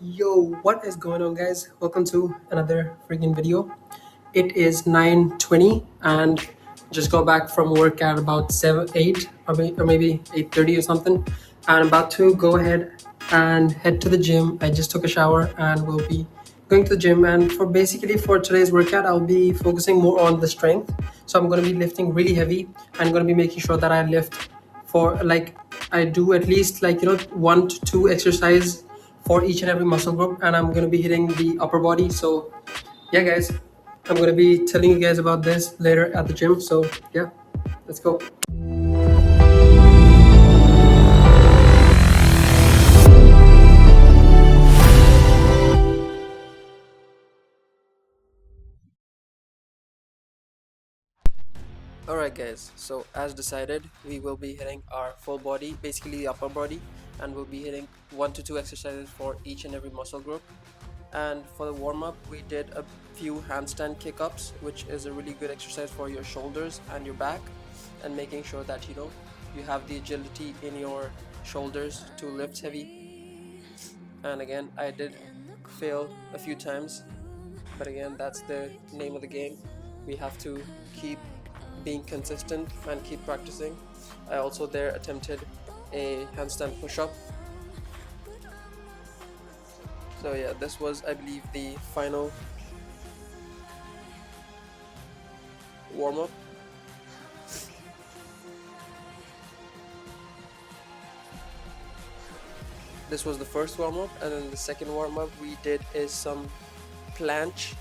Yo, what is going on, guys? Welcome to another freaking video. It is 9:20 and just got back from work at about 7, 8 or maybe 8:30 or something. And I'm about to go ahead and head to the gym. I just took a shower and will be going to the gym. And for today's workout, I'll be focusing more on the strength. So I'm going to be lifting really heavy. I'm going to be making sure that I lift for like I do at least one to two exercise for each and every muscle group, and I'm gonna be hitting the upper body. So yeah, guys, I'm gonna be telling you guys about this later at the gym. So yeah, let's go. Alright guys, so as decided, we will be hitting our full body, basically the upper body, and we'll be hitting one to two exercises for each and every muscle group. And for the warm-up, we did a few handstand kick-ups, which is a really good exercise for your shoulders and your back, and making sure that you have the agility in your shoulders to lift heavy. And again, I did fail a few times, but again, that's the name of the game. We have to keep being consistent and keep practicing. I also there attempted a handstand push-up. So yeah, this was, I believe, the final warm-up. This was the first warm-up, and then the second warm-up we did is some planche.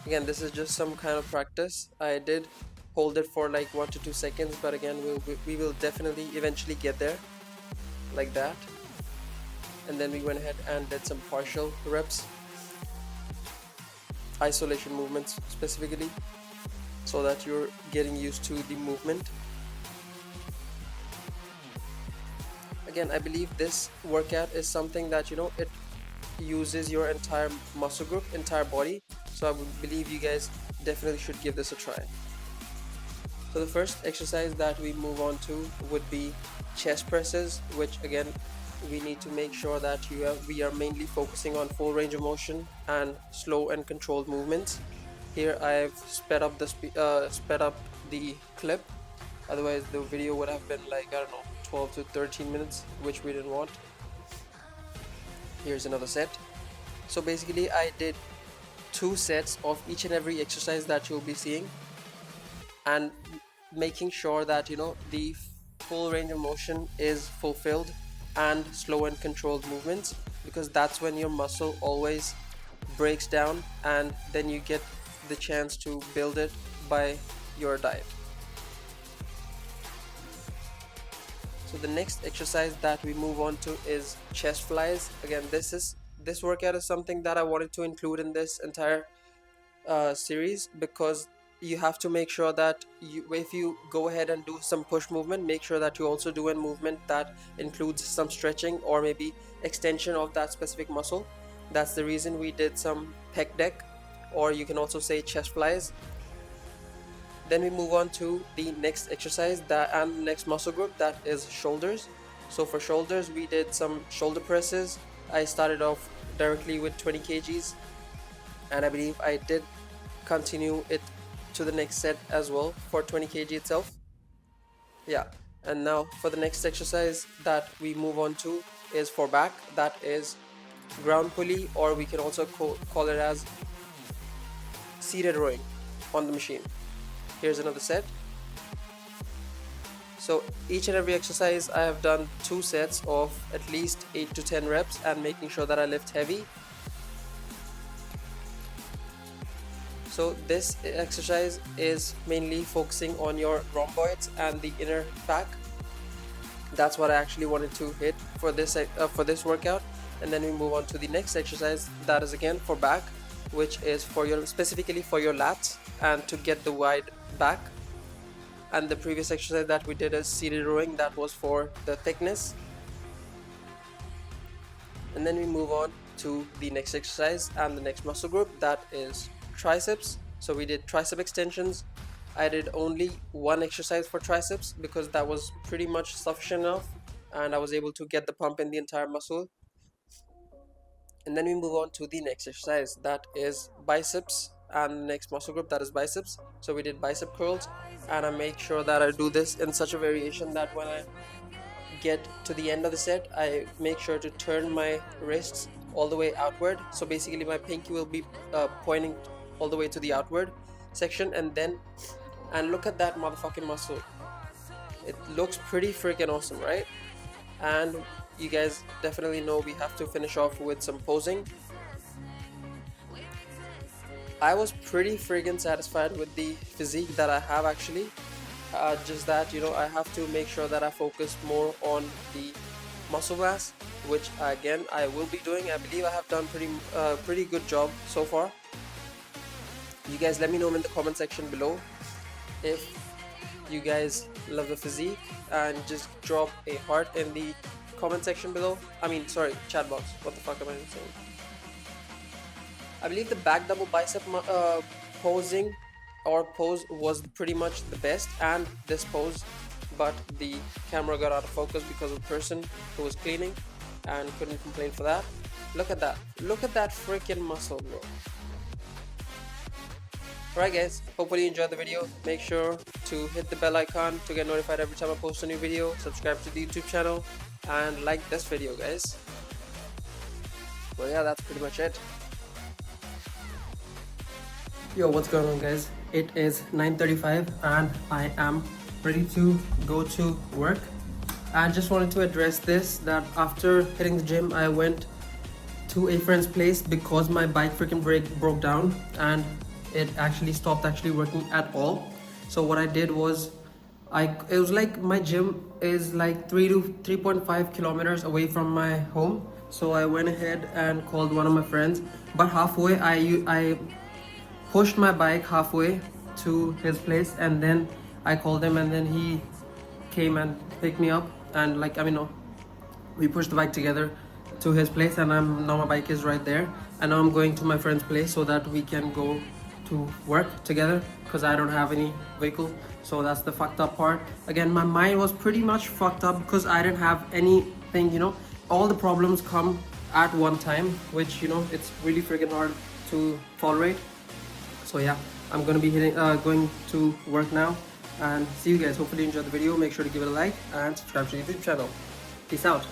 Again, this is just some kind of practice. I did hold it for like 1 to 2 seconds, but again, we will definitely eventually get there, like that. And then we went ahead and did some partial reps, isolation movements specifically, so that you're getting used to the movement. Again, I believe this workout is something that it uses your entire muscle group, entire body. So I would believe you guys definitely should give this a try. So the first exercise that we move on to would be chest presses, which again we need to make sure that we are mainly focusing on full range of motion and slow and controlled movements. Here I've sped up the clip, otherwise the video would have been like, I don't know, 12 to 13 minutes, which we didn't want. Here's another set. So basically I did 2 sets of each and every exercise that you'll be seeing, and making sure that the full range of motion is fulfilled and slow and controlled movements, because that's when your muscle always breaks down, and then you get the chance to build it by your diet. So the next exercise that we move on to is chest flies. Again, this workout is something that I wanted to include in this entire series, because you have to make sure that if you go ahead and do some push movement, make sure that you also do a movement that includes some stretching or maybe extension of that specific muscle. That's the reason we did some pec deck, or you can also say chest flies. Then we move on to the next exercise and next muscle group, that is shoulders. So for shoulders, we did some shoulder presses. I started off directly with 20 kgs, and I believe I did continue it to the next set as well for 20 kg itself. Yeah, and now for the next exercise that we move on to is for back, that is ground pulley, or we can also call it as seated rowing on the machine. Here's another set. So each and every exercise I have done 2 sets of at least 8 to 10 reps, and making sure that I lift heavy. So this exercise is mainly focusing on your rhomboids and the inner back. That's what I actually wanted to hit for this workout. And then we move on to the next exercise, that is again for back, which is specifically for your lats and to get the wide back. And the previous exercise that we did is seated rowing, that was for the thickness. And then we move on to the next exercise and the next muscle group, that is triceps. So we did tricep extensions. I did only one exercise for triceps because that was pretty much sufficient enough, and I was able to get the pump in the entire muscle. And then we move on to the next exercise, that is biceps, and the next muscle group, that is biceps. So we did bicep curls, and I make sure that I do this in such a variation that when I get to the end of the set, I make sure to turn my wrists all the way outward. So basically my pinky will be pointing all the way to the outward section, and look at that motherfucking muscle. It looks pretty freaking awesome, right? And you guys definitely know we have to finish off with some posing. I was pretty friggin' satisfied with the physique that I have actually. Just that, you know, I have to make sure that I focus more on the muscle mass, which again I will be doing. I believe I have done pretty good job so far. You guys let me know in the comment section below if you guys love the physique, and just drop a heart in the comment section below. I mean, sorry, chat box. What the fuck am I saying? I believe the back double bicep posing or pose was pretty much the best, and this pose, but the camera got out of focus because of the person who was cleaning, and couldn't complain for that. Look at that freaking muscle, bro. Alright guys, hopefully you enjoyed the video. Make sure to hit the bell icon to get notified every time I post a new video. Subscribe to the YouTube channel and like this video, guys. Well, yeah, that's pretty much it. Yo, what's going on, guys? It is 9:35 and I am ready to go to work. I just wanted to address this, that after hitting the gym I went to a friend's place because my bike freaking brake broke down and it actually stopped working at all. So what I did was, it was like my gym is like 3 to 3.5 kilometers away from my home. So I went ahead and called one of my friends, but halfway I pushed my bike halfway to his place, and then I called him, and then he came and picked me up, and we pushed the bike together to his place, and now my bike is right there, and now I'm going to my friend's place so that we can go to work together, because I don't have any vehicle. So that's the fucked up part. Again, my mind was pretty much fucked up because I didn't have anything, you know. All the problems come at one time, which, you know, it's really freaking hard to tolerate. So yeah, I'm gonna be going to work now, and see you guys. Hopefully you enjoyed the video. Make sure to give it a like and subscribe to the YouTube channel. Peace out.